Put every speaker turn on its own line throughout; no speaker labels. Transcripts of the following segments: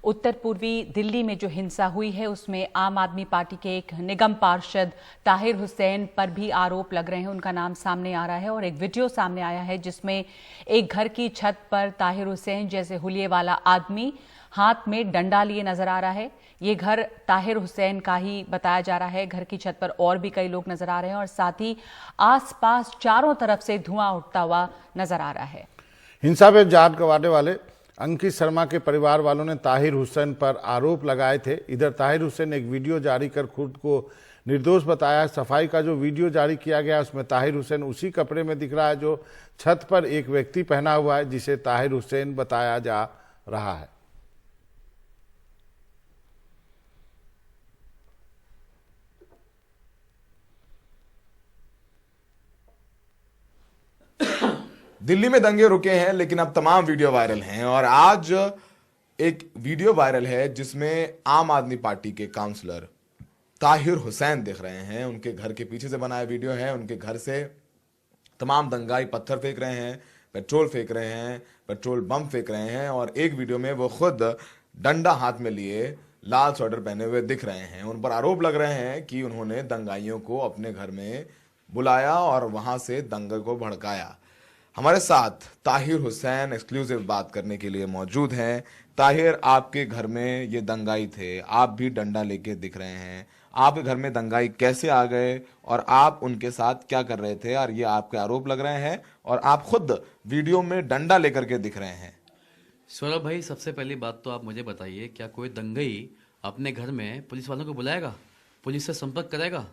उत्तर पूर्वी दिल्ली में जो हिंसा हुई है उसमें आम आदमी पार्टी के एक निगम पार्षद ताहिर हुसैन पर भी आरोप लग रहे हैं। उनका नाम सामने आ रहा है और एक वीडियो सामने आया है जिसमें एक घर की छत पर ताहिर हुसैन जैसे हुलिये वाला आदमी हाथ में डंडा लिए नजर आ रहा है। ये घर ताहिर हुसैन का ही बताया जा रहा है। घर की छत पर और भी कई लोग नजर आ रहे हैं और साथ ही आसपास चारों तरफ से धुआं उठता हुआ नजर आ रहा है।
हिंसा में जान गंवाने वाले अंकित शर्मा के परिवार वालों ने ताहिर हुसैन पर आरोप लगाए थे। इधर ताहिर हुसैन ने एक वीडियो जारी कर खुद को निर्दोष बताया। सफाई का जो वीडियो जारी किया गया उसमें ताहिर हुसैन उसी कपड़े में दिख रहा है जो छत पर एक व्यक्ति पहना हुआ है, जिसे ताहिर हुसैन बताया जा रहा है।
दिल्ली में दंगे रुके हैं लेकिन अब तमाम वीडियो वायरल हैं और आज एक वीडियो वायरल है जिसमें आम आदमी पार्टी के काउंसलर ताहिर हुसैन दिख रहे हैं। उनके घर के पीछे से बनाया वीडियो है। उनके घर से तमाम दंगाई पत्थर फेंक रहे हैं, पेट्रोल फेंक रहे हैं, पेट्रोल बम फेंक रहे हैं और एक वीडियो में वो खुद डंडा हाथ में लिए लाल स्वेटर पहने हुए दिख रहे हैं। उन पर आरोप लग रहे हैं कि उन्होंने दंगाइयों को अपने घर में बुलाया और वहां से दंगे को भड़काया। हमारे साथ ताहिर हुसैन एक्सक्लूसिव बात करने के लिए मौजूद हैं। ताहिर, आपके घर में ये दंगाई थे, आप भी डंडा लेके दिख रहे हैं। आपके घर में दंगाई कैसे आ गए और आप उनके साथ क्या कर रहे थे? और ये आपके आरोप लग रहे हैं और आप खुद वीडियो में डंडा लेकर के दिख रहे हैं।
सौरभ भाई, सबसे पहली बात तो आप मुझे बताइए, क्या कोई दंगई अपने घर में पुलिस वालों को बुलाएगा, पुलिस से संपर्क करेगा?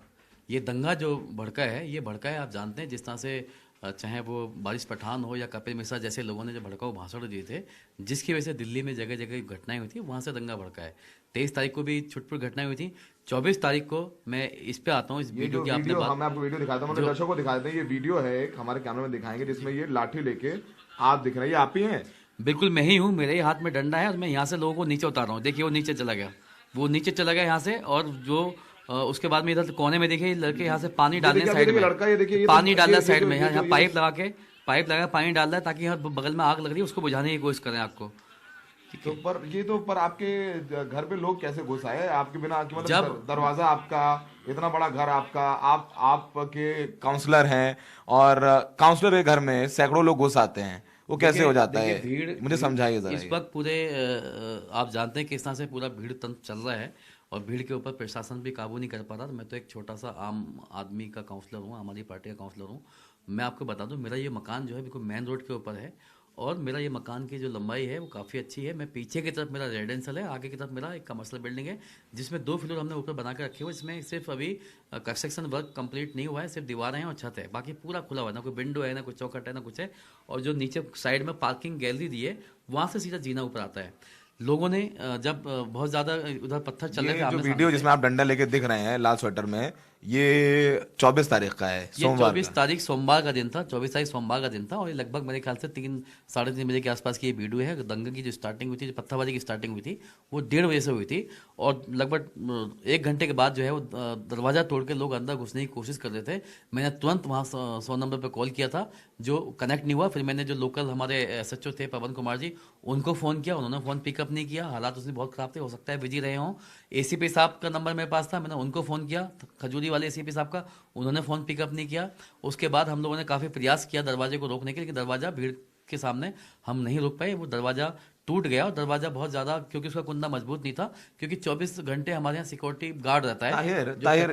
ये दंगा जो भड़का है, ये भड़का है, आप जानते हैं, जिस तरह से चाहे वो बारिश पठान हो या कपिल मिश्रा जैसे लोगों ने जो भड़काऊ भाषण दिए थे, जिसकी वजह से दिल्ली में जगह जगह घटनाएं हुई थी, वहाँ से दंगा भड़का है। 23 तारीख को भी छुटपुट घटनाएं हुई थी। 24 तारीख को मैं इस पे आता हूँ, इस वीडियो की आपने बात,
मैं आपको वीडियो दिखाता हूँ, दर्शकों को दिखा देते हैं। ये वीडियो है, एक हमारे कैमरे में दिखाएंगे, जिसमें ये लाठी लेके आप दिख रहे हैं। ये आप ही हैं?
बिल्कुल मैं ही हूँ। मेरे ही हाथ में डंडा है और मैं यहाँ से लोगों को नीचे उतार रहा हूँ। देखिए वो नीचे चला गया, वो नीचे चला गया यहाँ से। और जो उसके बाद में इधर कोने में देखिए लड़के यहाँ से पानी डाल रहे हैं साइड में, पानी डाल रहा है साइड में, यहाँ पाइप लगा के पानी डाल रहा है ताकि यहाँ बगल में आग लग रही है उसको बुझाने की कोशिश करें आग को।
तो पर आपके घर पे लोग कैसे घुस आए आपके बिना? मतलब जब दरवाजा आपका, इतना बड़ा घर आपका, आपके काउंसलर हैं और काउंसलर के घर में सैकड़ों लोग घुस आते हैं, वो कैसे हो जाता है?
भीड़,
मुझे समझाइए जरा।
इस वक्त पूरे आप जानते हैं किस तरह से पूरा भीड़ तंत्र चल रहा है और भीड़ के ऊपर प्रशासन भी काबू नहीं कर पा रहा। मैं तो एक छोटा सा आम आदमी का काउंसलर हूँ, हमारी पार्टी का काउंसलर हूँ। मैं आपको बता दूं, मेरा ये मकान जो है बिल्कुल मेन रोड के ऊपर है और मेरा ये मकान की जो लंबाई है वो काफ़ी अच्छी है। मैं पीछे की तरफ मेरा रेजिडेंशियल है, आगे की तरफ मेरा एक कमर्शियल बिल्डिंग है जिसमें 2 फ्लोर हमने ऊपर बना के रखे हुए। इसमें सिर्फ अभी कंस्ट्रक्शन वर्क कंप्लीट नहीं हुआ है, सिर्फ दीवारें हैं और छत है, बाकी पूरा खुला हुआ है, ना कोई विंडो है, ना कोई चौखट है, ना कुछ है। और जो नीचे साइड में पार्किंग गैलरी दी है, वहाँ से सीधा जीना ऊपर आता है। लोगों ने जब बहुत ज्यादा उधर पत्थर चल रहे थे,
जो वीडियो जिसमें आप डंडा लेके दिख रहे हैं लाल स्वेटर में, ये 24 तारीख का है, सोमवार।
24 तारीख सोमवार का दिन था, 24 तारीख सोमवार का दिन था और ये लगभग मेरे ख्याल से 3-3:30 बजे के आसपास की ये वीडियो है। दंगे की जो स्टार्टिंग हुई थी, जो पत्थरबाजी की स्टार्टिंग हुई थी, वो 1:30 बजे से हुई थी और लगभग 1 घंटे के बाद जो है वो दरवाजा तोड़ के लोग अंदर घुसने की कोशिश कर रहे थे। मैंने तुरंत वहाँ 100 नंबर पर कॉल किया था, जो कनेक्ट नहीं हुआ। फिर मैंने जो लोकल हमारे SHO थे पवन कुमार जी, उनको फ़ोन किया, उन्होंने फ़ोन पिकअप नहीं किया। हालात उसमें बहुत ख़राब थे, हो सकता है बिजी रहे हों। ACP साहब का नंबर मेरे पास था, मैंने उनको फ़ोन किया, खजूरी वाले ACP साहब का, उन्होंने फ़ोन पिकअप नहीं किया। उसके बाद हम लोगों ने काफ़ी प्रयास किया दरवाजे को रोकने के, लेकिन दरवाज़ा भीड़ के सामने हम नहीं रोक पाए। वो दरवाज़ा टूट गया और दरवाजा बहुत ज़्यादा, क्योंकि उसका कुंदा मजबूत नहीं था, क्योंकि 24 घंटे हमारे यहाँ सिक्योरिटी गार्ड रहता है।
ताहिर,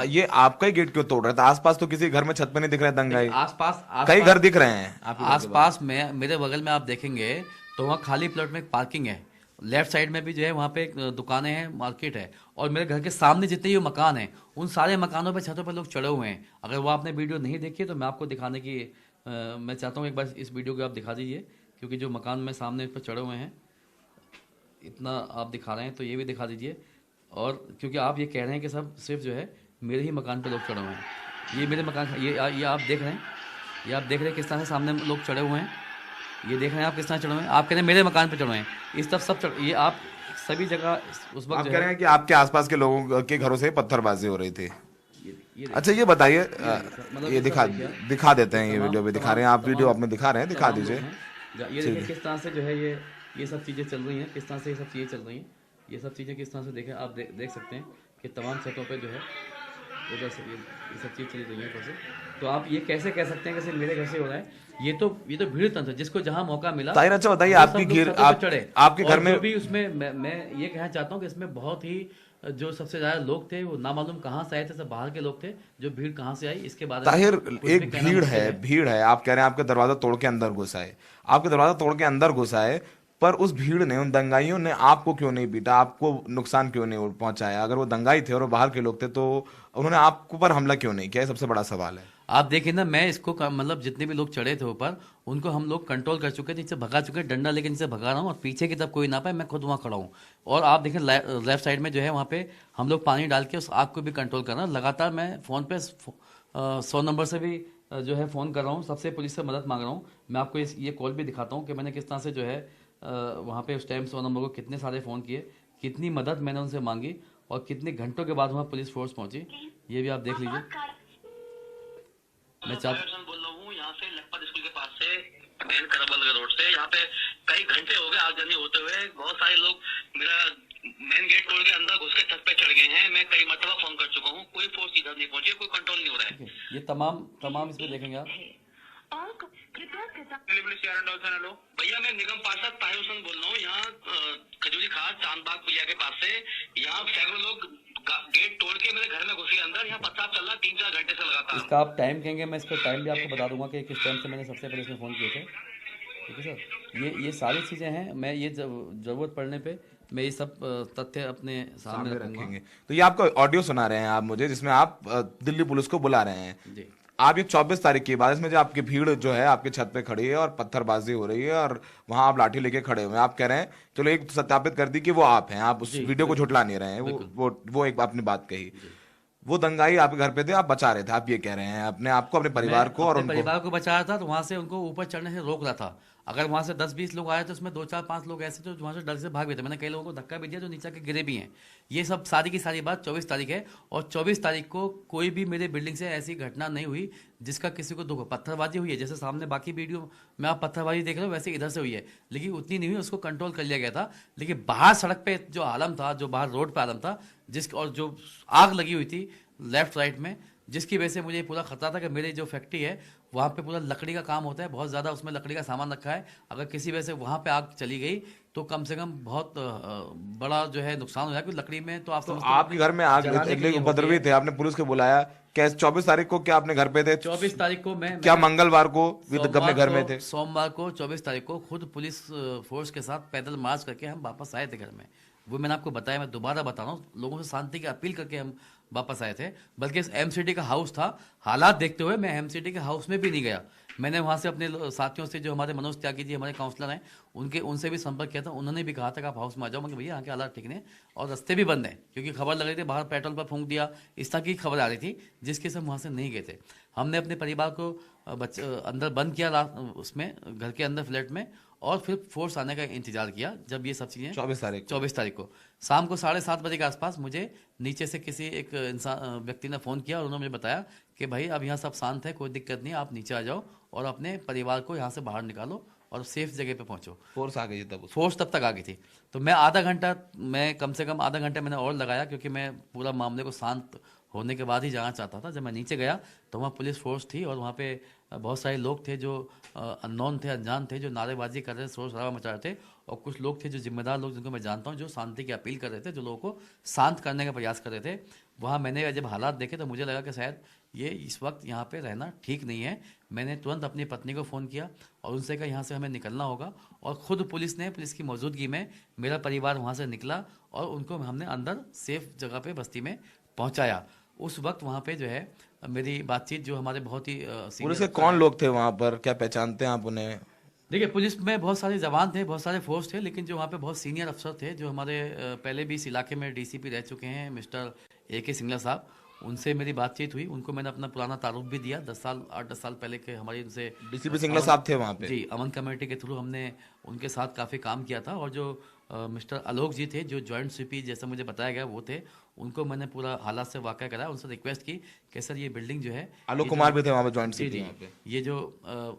ये आपका ही गेट क्यों तोड़ रहा था? आसपास तो किसी घर में छत पे नहीं दिख रहा है दंगाई,
आसपास
कई घर दिख रहे हैं
आसपास में। मेरे बगल में आप देखेंगे तो वहाँ खाली प्लॉट में एक पार्किंग है, लेफ्ट साइड में भी जो है वहाँ पे एक दुकानें हैं, मार्केट है, और मेरे घर के सामने जितने ये मकान हैं उन सारे मकानों पे छतों पे लोग चढ़े हुए हैं। अगर वो आपने वीडियो नहीं देखी है तो मैं आपको दिखाने की मैं चाहता हूँ, एक बार इस वीडियो को आप दिखा दीजिए, क्योंकि जो मकान में सामने इस पर चढ़े हुए हैं, इतना आप दिखा रहे हैं तो ये भी दिखा दीजिए। और क्योंकि आप ये कह रहे हैं कि सब सिर्फ जो है मेरे ही मकान पर लोग चढ़े हुए हैं, ये मेरे मकान, ये आप देख रहे हैं, ये आप देख रहे हैं किस तरह से सामने लोग चढ़े हुए हैं, ये देख रहे हैं आप किस तरह चढ़े हुए हैं। आप कह रहे हैं मेरे मकान पे चढ़े हुए हैं, इस तरफ सब ये आप सभी जगह उस वक्त
आप कह रहे हैं कि आपके आसपास के लोगों के घरों से पत्थरबाजी हो रही थी। अच्छा, ये बताइए, ये दिखा देते हैं, ये वीडियो भी दिखा रहे हैं आप, वीडियो आपने दिखा रहे हैं, दिखा दीजिए।
ये देखिए किस तरह से जो है ये ये सब चीज़ें चल रही हैं, किस तरह से ये सब चीज़ें चल रही हैं, ये सब चीज़ें किस तरह से देखें आप देख सकते हैं कि तमाम छतों पे जो है उधर से ये सब चीज़ चली रही है ऊपर से। तो आप ये कैसे कह सकते हैं कि सिर्फ मेरे घर से हो रहा है? ये तो भीड़ तंत्र, जिसको जहाँ मौका मिला।
ताहिर, अच्छा बताइए,
वो सब
आपकी
लोग
घेर
छतों पे चढ़े।
आपके घर
और
में
जो भी उसमें मैं ये कहना चाहता हूँ कि इसमें बहुत ही जो सबसे ज्यादा लोग थे वो नामालूम कहाँ से आए थे, सब बाहर के लोग थे। जो भीड़ कहाँ से आई इसके बारे में
ताहिर,
कुछ भी
एक
कहना
भीड़
मुश्किल
है, भीड़ है, आप कह रहे हैं आपके दरवाजा तोड़ के अंदर घुस आए, आपके दरवाजा तोड़ के अंदर घुस आए, पर उस भीड़ ने, उन दंगाइयों ने आपको क्यों नहीं पीटा, आपको नुकसान क्यों नहीं पहुंचाया? अगर वो दंगाई थे और वो बाहर के लोग थे तो उन्होंने आपको पर हमला क्यों नहीं किया? ये सबसे बड़ा सवाल है।
आप देखिए ना, मैं इसको मतलब जितने भी लोग चढ़े थे ऊपर उनको हम लोग कंट्रोल कर चुके थे, नीचे भगा चुके हैं, डंडा लेके नीचे भगा रहा हूँ और पीछे की तरफ कोई ना पाए, मैं खुद वहाँ खड़ा हूँ। और आप देखें लेफ्ट साइड में जो है वहाँ पे हम लोग पानी डाल के उस आग को भी कंट्रोल कर रहे हैं। लगातार मैं फ़ोन पे 100 नंबर से भी जो है फ़ोन कर रहा हूँ, सबसे पुलिस से मदद मांग रहा हूँ। मैं आपको ये कॉल भी दिखाता हूँ कि मैंने किस तरह से जो है वहाँ पे उस टाइम 100 नंबर को कितने सारे फ़ोन किए, कितनी मदद मैंने उनसे मांगी और कितने घंटों के बाद वहाँ पुलिस फोर्स पहुंची। ये भी आप देख लीजिए। मैं
बोल रहा हूँ यहाँ से लखपत स्कूल के पास से मेन करबल रोड से। यहाँ पे कई घंटे हो गए आगजनी होते हुए। बहुत सारे लोग मेरा मेन गेट तोड़ के अंदर घुस के छत पे चढ़ गए हैं। मैं कई मरतबा फोन कर चुका हूँ, कोई फोर्स इधर नहीं पहुंची, कोई कंट्रोल नहीं हो रहा है।
ये तमाम इसमें देखेंगे आप।
हेलो भैया, मैं निगम पार्षद ताहिर हुसैन बोल रहा हूँ। यहाँ खजूरी खास चांदबाग पुलिया के पास से यहाँ सैकड़ों लोग गेट तोड़ के मेरे घर में घुसे अंदर। यहाँ पथराव चल रहा 3-4 घंटे से लगातार।
इसका आप टाइम कहेंगे, मैं इसका टाइम भी आपको बता दूंगा कि किस टाइम से मैंने सबसे पहले इसमें फ़ोन किए थे। ठीक है सर, ये सारी चीज़ें हैं। मैं ये ज़रूरत पड़ने पे मैं ये सब तथ्य अपने सामने
रखेंगे। तो ये आपको ऑडियो सुना रहे हैं आप मुझे, जिसमें आप दिल्ली पुलिस को बुला रहे हैं
जी।
आप ये 24 तारीख की बात, इसमें जो आपकी भीड़ जो है आपके छत पे खड़ी है और पत्थरबाजी हो रही है और वहां आप लाठी लेके खड़े हुए हैं। आप कह रहे हैं, चलो एक सत्यापित कर दी कि वो आप हैं, आप उस वीडियो को झुठला नहीं रहे हैं। वो एक आपने बात कही, वो दंगाई आपके घर पे थे, आप बचा रहे थे, आप ये कह रहे हैं अपने आप को, अपने परिवार को और उनको।
परिवार को बचा रहा था, तो वहां से उनको ऊपर चढ़ने से रोक रहा था। अगर वहां से 10-20 लोग आए तो उसमें 2-4-5 लोग ऐसे थे जो वहां से डर से भाग गए थे। मैंने कई लोगों को धक्का भी दिया जो नीचे के गिरे भी हैं। ये सब सारी की सारी बात 24 तारीख है और 24 तारीख को कोई भी मेरे बिल्डिंग से ऐसी घटना नहीं हुई जिसका किसी को दुख। पत्थरबाजी हुई है, जैसे सामने बाकी वीडियो में आप पत्थरबाजी देख रहे हो वैसे इधर से हुई है, लेकिन उतनी नहीं हुई, उसको कंट्रोल कर लिया गया था। लेकिन बाहर सड़क पे जो आलम था, जो बाहर रोड पे आलम था, और जो आग लगी हुई थी लेफ्ट राइट में, जिसकी वजह से मुझे पूरा खतरा था कि मेरी जो फैक्ट्री है वहाँ पे पूरा लकड़ी का काम होता है, बहुत ज़्यादा उसमें लकड़ी का सामान रखा है। अगर किसी वजह से वहाँ पे आग चली गई तो कम से कम बहुत बड़ा जो है नुकसान हो जाएगा, क्योंकि लकड़ी में तो आप
आपके घर में आग उपद्रवी थे, आपने पुलिस को बुलाया कैसे? 24 तारीख को क्या आपने घर पे थे?
24 तारीख को मैं
क्या मंगलवार को अपने घर में थे?
सोमवार को 24 तारीख को खुद पुलिस फोर्स के साथ पैदल मार्च करके हम वापस आए थे घर में। वो मैंने आपको बताया, मैं दोबारा बता रहा हूँ, लोगों से शांति की अपील करके हम वापस आए थे। बल्कि इस एमसीडी का हाउस था, हालात देखते हुए मैं एमसीडी के हाउस में भी नहीं गया। मैंने वहाँ से अपने साथियों से, जो हमारे मनोज त्यागी जी हमारे काउंसलर हैं, उनसे भी संपर्क किया था। उन्होंने भी कहा था कि आप हाउस में आ जाओ। मगर भैया यहाँ के हालात ठीक नहीं और रास्ते भी बंद हैं, क्योंकि खबर लग रही थी बाहर पेट्रोल पर फूंक दिया, इस तरह की खबर आ रही थी, जिसके से हम वहाँ से नहीं गए थे। हमने अपने परिवार को अंदर बंद किया उसमें, घर के अंदर फ्लैट में, और फिर फोर्स आने का इंतजार किया। जब ये सब चीज़ें 24 तारीख को शाम को 7:30 बजे के आसपास मुझे नीचे से किसी एक व्यक्ति ने फ़ोन किया और उन्होंने मुझे बताया कि भाई अब यहाँ सब शांत है, कोई दिक्कत नहीं, आप नीचे आ जाओ और अपने परिवार को यहाँ से बाहर निकालो और सेफ जगह पे पहुँचो।
फोर्स आ गई तब?
फोर्स तब तक आ गई थी। तो मैं कम से कम आधा घंटा मैंने और लगाया, क्योंकि मैं पूरा मामले को शांत होने के बाद ही जाना चाहता था। जब मैं नीचे गया तो वहाँ पुलिस फोर्स थी और वहाँ पे बहुत सारे लोग थे जो अननोन थे, अनजान थे, जो नारेबाजी कर रहे थे, शोर शराबा मचा रहे थे, और कुछ लोग थे जो जिम्मेदार लोग, जिनको मैं जानता हूँ, जो शांति की अपील कर रहे थे, जो लोगों को शांत करने का प्रयास कर रहे थे। वहाँ मैंने जब हालात देखे तो मुझे लगा कि शायद ये इस वक्त यहाँ पे रहना ठीक नहीं है। मैंने तुरंत अपनी पत्नी को फ़ोन किया और उनसे कहा यहाँ से हमें निकलना होगा, और ख़ुद पुलिस की मौजूदगी में मेरा परिवार वहाँ से निकला और उनको हमने अंदर सेफ जगह पे बस्ती में पहुँचाया। उस वक्त वहाँ पे जो है मेरी बातचीत जो हमारे बहुत ही
पुलिस के कौन लोग थे वहाँ पर, क्या पहचानते हैं आप उन्हें?
देखिए, पुलिस में बहुत सारे जवान थे, बहुत सारे फोर्स थे, लेकिन जो वहाँ पे बहुत सीनियर अफसर थे, जो हमारे पहले भी इस इलाके में डीसीपी रह चुके हैं, मिस्टर AK सिंगला साहब, उनसे मेरी बातचीत हुई। उनको मैंने अपना पुराना तारुफ भी दिया, 8-10 साल पहले के हमारी उनसे।
डीसीपी सिंगला साहब थे वहाँ पे?
जी, अमन कमेटी के थ्रू हमने उनके साथ काफ़ी काम किया था, और जो मिस्टर आलोक जी थे जो जॉइंट सीपी जैसा मुझे बताया गया वो थे। उनको मैंने पूरा हालात से वाक़ा कराया, उनसे रिक्वेस्ट की कि सर ये बिल्डिंग जो है,
आलोक कुमार भी थे वहाँ पे जॉइंट
जी
सीपी
जी,
यहाँ पे।
ये जो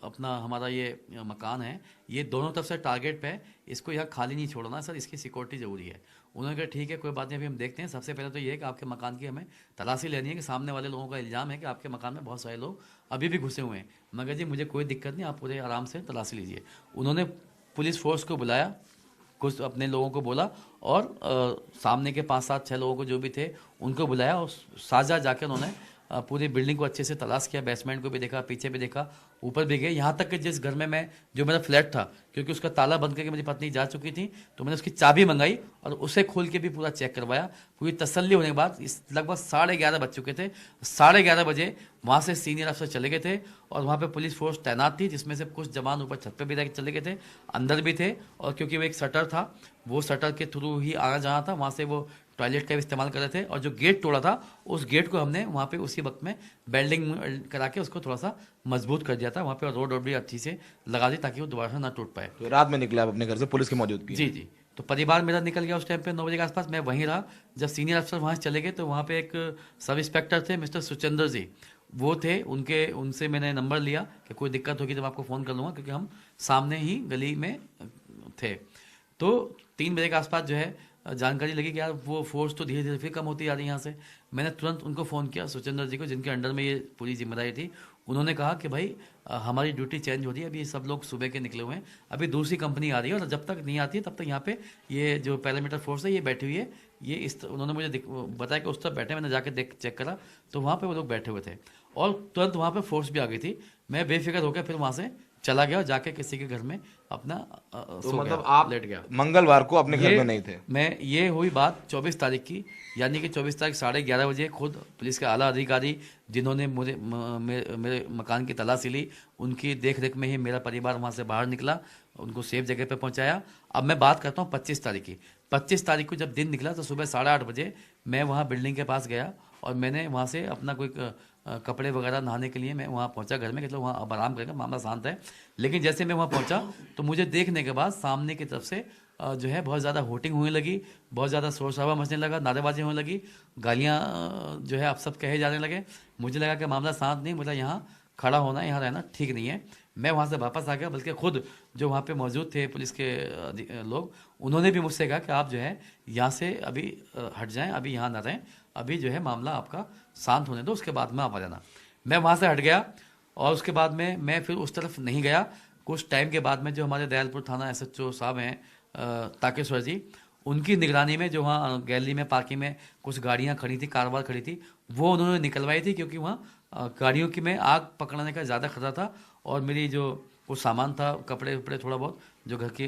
अपना हमारा ये मकान है, ये दोनों तरफ से टारगेट पे है, इसको यहाँ खाली नहीं छोड़ना सर, इसकी सिक्योरिटी ज़रूरी है। उन्होंने कहा ठीक है कोई बात नहीं, अभी हम देखते हैं। सबसे पहले तो ये है कि आपके मकान की हमें तलाशी लेनी है कि सामने वाले लोगों का इल्ज़ाम है कि आपके मकान में बहुत सारे लोग अभी भी घुसे हुए हैं। मगर जी मुझे कोई दिक्कत नहीं, आप पूरे आराम से तलाशी लीजिए। उन्होंने पुलिस फोर्स को बुलाया, कुछ अपने लोगों को बोला और सामने के 5-7-6 लोगों को जो भी थे उनको बुलाया और साझा जाकर उन्होंने पूरी बिल्डिंग को अच्छे से तलाश किया, बेसमेंट को भी देखा, पीछे भी देखा, ऊपर भी गए। यहाँ तक कि जिस घर में मैं, जो मेरा फ्लैट था, क्योंकि उसका ताला बंद करके मेरी पत्नी जा चुकी थी, तो मैंने उसकी चाबी मंगाई और उसे खोल के भी पूरा चेक करवाया। पूरी तसल्ली होने के बाद इस लगभग 11:30 बज चुके थे। 11:30 बजे वहाँ से सीनियर अफसर चले गए थे और वहाँ पे पुलिस फोर्स तैनात थी, जिसमें से कुछ जवान ऊपर छत पे भी रह चले गए थे, अंदर भी थे। और क्योंकि वो एक शटर था, वो शटर के थ्रू ही आना जाना था, वहाँ से वो टॉयलेट का भी इस्तेमाल कर रहे थे। और जो गेट तोड़ा था, उस गेट को हमने वहाँ पे उसी वक्त में बेल्डिंग करा के उसको थोड़ा सा मजबूत कर दिया था। वहाँ पे रोड भी अच्छी से लगा दी ताकि वो दोबारा से ना टूट पाए।
तो रात में निकले आप अपने घर से पुलिस की मौजूदगी?
जी जी। तो परिवार मेरा निकल गया उस टाइम पे 9 बजे के आसपास। मैं वहीं रहा। जब सीनियर अफसर वहाँ से चले गए तो वहाँ पे एक सब इंस्पेक्टर थे, मिस्टर सुचंद्र जी, वो थे। उनसे मैंने नंबर लिया कि कोई दिक्कत होगी तो मैं आपको फ़ोन कर लूँगा, क्योंकि हम सामने ही गली में थे। तो 3 बजे के आसपास जो है जानकारी लगी कि यार वो फोर्स तो धीरे धीरे फिर कम होती जा रही है यहाँ से। मैंने तुरंत उनको फ़ोन किया, सुचंद्र जी को, जिनके अंडर में ये पूरी जिम्मेदारी थी। उन्होंने कहा कि भाई हमारी ड्यूटी चेंज हो रही है, अभी सब लोग सुबह के निकले हुए हैं, अभी दूसरी कंपनी आ रही है और जब तक नहीं आती है तब तक यहाँ पे ये जो पैरामीटर फोर्स है ये बैठी हुई है। ये उन्होंने मुझे बताया कि उस तरफ बैठे। मैंने जाकर चेक करा तो वहाँ पर वो लोग बैठे हुए थे और तुरंत वहाँ पर फोर्स भी आ गई थी। मैं बेफिक्र होकर फिर वहाँ से चला गया और जाके किसी के घर में अपना
तो मतलब आप
लेट गया।
मंगलवार को अपने घर में नहीं थे?
मैं, ये हुई बात 24 तारीख की, यानी कि 24 तारीख 11:30 बजे खुद पुलिस के आला अधिकारी जिन्होंने मेरे मकान की तलाशी ली, उनकी देख रेख में ही मेरा परिवार वहाँ से बाहर निकला, उनको सेफ जगह पे पहुँचाया। अब मैं बात करता हूँ 25 तारीख की। 25 तारीख को जब दिन निकला तो सुबह 8:30 बजे मैं वहाँ बिल्डिंग के पास गया और मैंने वहाँ से अपना कोई कपड़े वगैरह नहाने के लिए मैं वहाँ पहुँचा घर में, मतलब वहाँ अब आराम करेगा, मामला शांत है। लेकिन जैसे मैं वहाँ पहुँचा तो मुझे देखने के बाद सामने की तरफ से जो है बहुत ज़्यादा होटिंग होने लगी, बहुत ज़्यादा शोर शराबा मचने लगा, नारेबाजी होने लगी, गालियाँ जो है आप सब कहे जाने लगे। मुझे लगा कि मामला शांत नहीं, मुझे यहाँ खड़ा होना, यहाँ रहना ठीक नहीं है। मैं वहाँ से वापस आ गया, बल्कि खुद जो वहाँ पे मौजूद थे पुलिस के लोग, उन्होंने भी मुझसे कहा कि आप जो है यहाँ से अभी हट जाएं, अभी यहाँ ना रहें, अभी जो है मामला आपका शांत होने दो, उसके बाद में आप आ जाना। मैं वहाँ से हट गया और उसके बाद में मैं फिर उस तरफ नहीं गया। कुछ टाइम के बाद में जो हमारे दयालपुर थाना SHO साहब हैं ताकेश्वर जी, उनकी निगरानी में जो वहाँ गैलरी में पार्किंग में कुछ गाड़ियाँ खड़ी थी, कार खड़ी थी, वो उन्होंने निकलवाई थी, क्योंकि वहाँ गाड़ियों की में आग पकड़ने का ज़्यादा खतरा था। और मेरी जो कुछ सामान था, कपड़े वपड़े थोड़ा बहुत जो घर की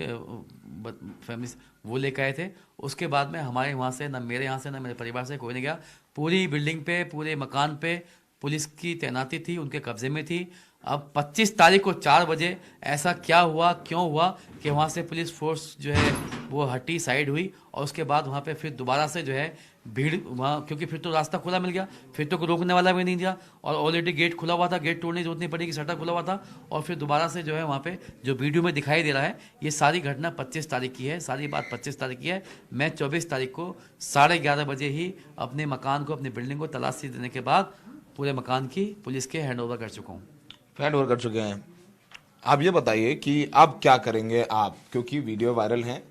फैमिली, वो लेकर आए थे। उसके बाद में हमारे वहाँ से, ना मेरे यहाँ से ना मेरे परिवार से कोई नहीं गया। पूरी बिल्डिंग पे, पूरे मकान पे पुलिस की तैनाती थी, उनके कब्जे में थी। अब 25 तारीख को 4 बजे ऐसा क्या हुआ, क्यों हुआ कि वहाँ से पुलिस फोर्स जो है वो हटी, साइड हुई और उसके बाद वहाँ पे फिर दोबारा से जो है भीड़ वहाँ, क्योंकि फिर तो रास्ता खुला मिल गया, फिर तो कोई रोकने वाला भी नहीं दिया और ऑलरेडी गेट खुला हुआ था, गेट तोड़ने की जरूरत नहीं पड़ेगी, शटर खुला हुआ था। और फिर दोबारा से जो है वहाँ पे जो वीडियो में दिखाई दे रहा है, ये सारी घटना 25 तारीख की है, सारी बात 25 तारीख की है। मैं 24 तारीख को 11:30 बजे ही अपने मकान को, अपनी बिल्डिंग को तलाशी देने के बाद पूरे मकान की पुलिस के हैंड ओवर कर चुका हूँ।
हैंड ओवर कर चुके हैं। आप ये बताइए कि अब क्या करेंगे आप, क्योंकि वीडियो वायरल है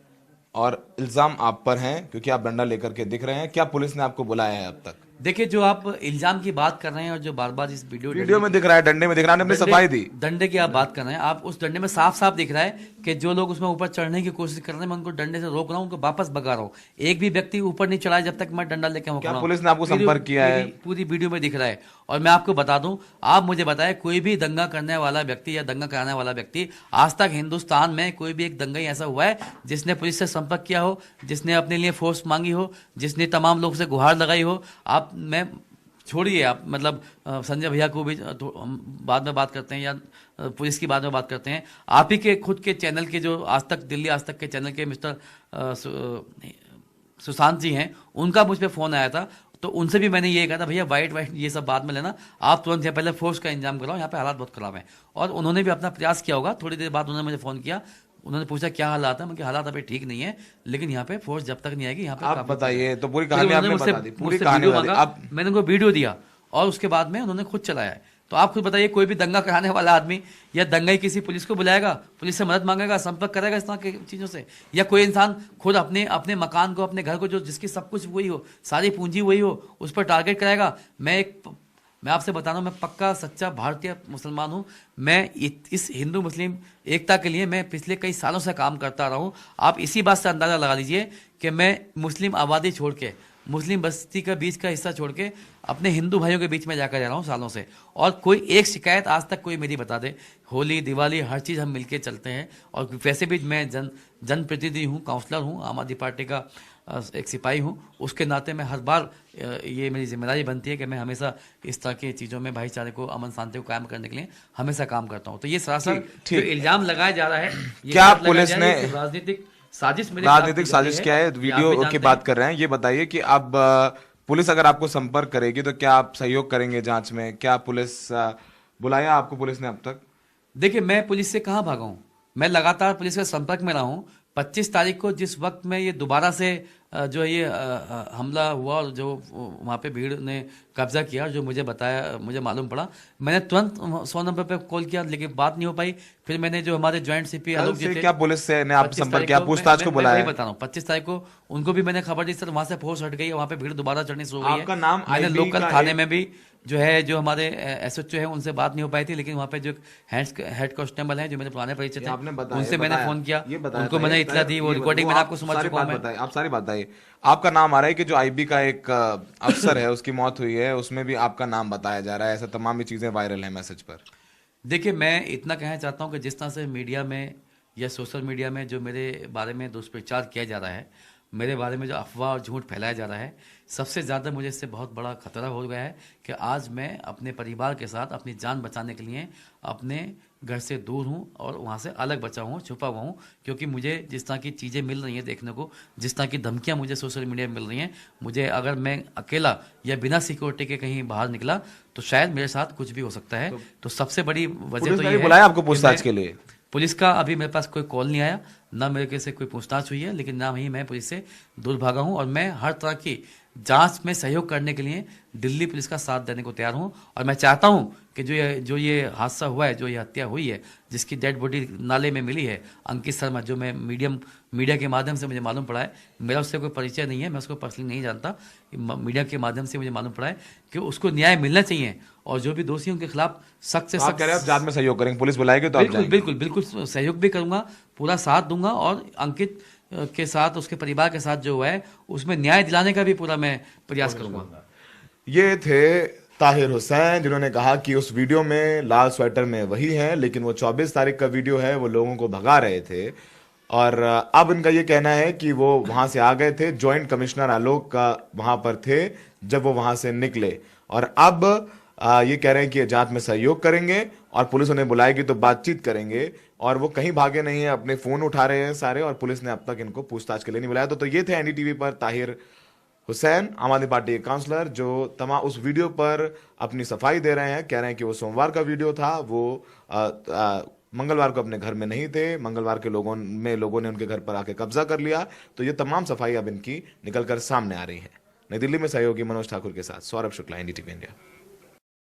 और इल्जाम आप पर हैं, क्योंकि आप डंडा लेकर के दिख रहे हैं। क्या पुलिस ने आपको बुलाया है अब तक?
देखिए, जो आप इल्जाम की बात कर रहे हैं और जो बार बार इस
वीडियो में दिख रहा है, डंडे में दिख रहा है, आपने सफाई दी,
डंडे की आप बात कर रहे हैं, आप उस डंडे में साफ साफ दिख रहा है कि जो लोग उसमें ऊपर चढ़ने की कोशिश कर रहे हैं, मैं उनको डंडे से रोक रहा हूँ, उनको वापस भगा रहा हूँ। एक भी व्यक्ति ऊपर नहीं चढ़ा जब तक मैं डंडा लेके हूँ।
क्या पुलिस ने आपको संपर्क किया है?
पूरी वीडियो में दिख रहा है। और मैं आपको बता दूं, आप मुझे बताएं, कोई भी दंगा करने वाला व्यक्ति या दंगा कराने वाला व्यक्ति आज तक हिंदुस्तान में कोई भी एक दंगा ऐसा हुआ है जिसने पुलिस से संपर्क किया हो, जिसने अपने लिए फोर्स मांगी हो, जिसने तमाम लोग से गुहार लगाई हो? आप, मैं छोड़िए, आप मतलब संजय भैया को भी तो हम बाद में बात करते हैं या पुलिस की बाद में बात करते हैं। आप ही के खुद के चैनल के जो आज तक, दिल्ली आज तक के चैनल के मिस्टर सुशांत जी हैं, उनका मुझ पर फ़ोन आया था, तो उनसे भी मैंने ये कहा था, भैया वाइट ये सब बाद में लेना, आप तुरंत यहाँ पहले फोर्स का इंतजाम कराओ, यहाँ पे हालात बहुत ख़राब हैं। और उन्होंने भी अपना प्रयास किया होगा। थोड़ी देर बाद उन्होंने मुझे फ़ोन किया, उन्होंने पूछा क्या हालात है, मैं हालात अभी ठीक नहीं है, लेकिन यहाँ पे फोर्स जब तक नहीं आएगी यहाँ पे
आप
काफी
बताइए, तो पूरी
फिर
कहानी
उन्होंने
आपने बता दी, पूरी
मुझसे
कहानी
वीडियो
बता दी।
मांगा,
अब
मैंने उनको वीडियो दिया और उसके बाद में उन्होंने खुद चलाया है। तो आप खुद बताइए, कोई भी दंगा कराने वाला आदमी या दंगाई किसी पुलिस को बुलाएगा, पुलिस से मदद मांगेगा, संपर्क करेगा इस तरह की चीज़ों से? या कोई इंसान खुद अपने अपने मकान को, अपने घर को, जो जिसकी सब कुछ वही हो, सारी पूंजी वही हो, उस पर टारगेट कराएगा? मैं आपसे बता रहा हूँ, मैं पक्का सच्चा भारतीय मुसलमान हूँ। मैं इस हिंदू मुस्लिम एकता के लिए मैं पिछले कई सालों से काम करता रहा हूँ। आप इसी बात से अंदाज़ा लगा लीजिए कि मैं मुस्लिम आबादी छोड़ के, मुस्लिम बस्ती का बीच का हिस्सा छोड़ के अपने हिंदू भाइयों के बीच में जाकर जा रहा हूँ सालों से, और कोई एक शिकायत आज तक कोई मेरी बता दे। होली, दिवाली, हर चीज़ हम मिलके चलते हैं। और वैसे भी मैं जनप्रतिनिधि हूँ, काउंसलर हूँ, आम आदमी पार्टी का एक सिपाही हूँ। उसके नाते मैं हर बार ये मेरी जिम्मेदारी बनती है कि मैं हमेशा इस तरह की चीज़ों में भाईचारे को, अमन शांति को कायम करने के लिए हमेशा काम करता हूँ। तो ये सरासर जो इल्जाम लगाया जा रहा है, ये
क्या
बात लगाई
पुलिस
जा रही है
ने-
कि राजनीतिक साजिश मेरे खिलाफ
राजनीतिक
की
साजिश
जाती
क्या है,
आप भी
वीडियो की
जानते
बात
हैं।
कर रहे हैं। ये बताइए कि अब पुलिस अगर आपको संपर्क करेगी तो क्या आप सहयोग करेंगे जांच में? क्या पुलिस बुलाया आपको पुलिस ने अब तक?
देखिए, मैं पुलिस से कहाँ भागा हूँ, मैं लगातार पुलिस के संपर्क में रहा हूँ। 25 तारीख को जिस वक्त में ये दोबारा से जो है ये हमला हुआ और जो वहाँ पे भीड़ ने कब्जा किया, जो मुझे बताया, मुझे मालूम पड़ा, मैंने तुरंत 100 नंबर पे कॉल किया, लेकिन बात नहीं हो पाई। फिर मैंने जो हमारे ज्वाइंट सीपी
कल
आलोक जी
से
थे,
क्या पुलिस से ने आपसे
25
संपर्क
तारीख
किया,
को
पूछताछ को
मैं
बुलाया?
वही बता रहा हूँ, 25 तारीख को उनको भी मैंने खबर दी, सर वहाँ से फोर्स हट गई है, वहाँ पे भीड़ दोबारा चढ़नी शुरू हो गई है।
आपका नाम
मैंने
IB
लोकल
का
थाने
एक-
में भी जो है, जो हमारे SHO है, उनसे बात नहीं हो पाई थी, लेकिन वहाँ पे जो हेड कांस्टेबल हैं, जो मेरे पुराने परिचय
ये
थे,
आपने बताया,
उनसे मैंने फोन किया,
ये बताया
उनको
था,
मैंने
ये
इतला दी, वो
ये
रिकॉर्डिंग
वो
मैंने
आप
आपको समझ
सारी
चुका हूँ
बात
मैं।
बताइए, आप सारी बात बताइए। आपका नाम आ रहा है कि जो IB का एक अफसर है उसकी मौत हुई है, उसमें भी आपका नाम बताया जा रहा है, ऐसा तमाम ये चीजें वायरल है मैसेज पर।
देखिए, मैं इतना कहना चाहता हूँ कि जिस तरह से मीडिया में या सोशल मीडिया में जो मेरे बारे में दुष्प्रचार किया जा रहा है, मेरे बारे में जो अफवाह और झूठ फैलाया जा रहा है, सबसे ज़्यादा मुझे इससे बहुत बड़ा खतरा हो गया है कि आज मैं अपने परिवार के साथ अपनी जान बचाने के लिए अपने घर से दूर हूँ और वहाँ से अलग बचा हूँ, छुपा हुआ हूँ। क्योंकि मुझे जिस तरह की चीज़ें मिल रही हैं देखने को, जिस तरह की धमकियाँ मुझे सोशल मीडिया में मिल रही हैं, मुझे अगर मैं अकेला या बिना सिक्योरिटी के कहीं बाहर निकला तो शायद मेरे साथ कुछ भी हो सकता है। तो सबसे बड़ी वजह
पुलिस
तो
ने
ये
भी बुलाया
है
आपको
कि
पूछताछ
मैं-
के लिए?
पुलिस का अभी मेरे पास कोई कॉल नहीं आया, ना मेरे से कोई पूछताछ हुई है, लेकिन ना ही मैं पुलिस से दूर भागा हूं। और मैं हर तरह की जांच में सहयोग करने के लिए दिल्ली पुलिस का साथ देने को तैयार हूं। और मैं चाहता हूं कि जो ये हादसा हुआ है, जो ये हत्या हुई है, जिसकी डेड बॉडी नाले में मिली है, अंकित शर्मा, जो मैं मीडिया के माध्यम से मुझे मालूम पड़ा है, मेरा उससे कोई परिचय नहीं है, मैं उसको पर्सनली नहीं जानता, मीडिया के माध्यम से मुझे मालूम पड़ा है कि उसको न्याय मिलना चाहिए और जो भी दोषी उनके खिलाफ सख्त से
तो आप
सख्त।
कह रहे हैं आप जांच में सहयोग करेंगे, पुलिस बुलाएगी तो आप
बिल्कुल
जाएंगे?
बिल्कुल बिल्कुल सहयोग भी करूंगा, पूरा साथ दूंगा, और अंकित के साथ, उसके परिवार के साथ जो हुआ है उसमें न्याय दिलाने का भी पूरा मैं प्रयास करूंगा।
ये थे ताहिर हुसैन, जिन्होंने कहा कि उस वीडियो में लाल स्वेटर में वही है, लेकिन वो 24 तारीख का वीडियो है, वो लोगों को भगा रहे थे। और अब इनका ये कहना है कि वो वहां से आ गए थे, ज्वाइंट कमिश्नर आलोक का वहां पर थे जब वो वहां से निकले, और अब ये कह रहे हैं कि जांच में सहयोग करेंगे और पुलिस उन्हें बुलाएगी तो बातचीत करेंगे। और वो कहीं भागे नहीं है, अपने फोन उठा रहे हैं सारे, और पुलिस ने अब तक इनको पूछताछ के लिए नहीं बुलाया। तो ये थे NDTV पर ताहिर हुसैन, आम आदमी पार्टी के काउंसलर, जो तमाम उस वीडियो पर अपनी सफाई दे रहे हैं। कह रहे हैं कि वो सोमवार का वीडियो था, वो मंगलवार को अपने घर में नहीं थे, मंगलवार के लोगों ने उनके घर पर आके कब्जा कर लिया। तो ये तमाम सफाई अब इनकी निकलकर सामने आ रही है। नई दिल्ली में सहयोगी मनोज ठाकुर के साथ सौरभ शुक्ला, NDTV इंडिया।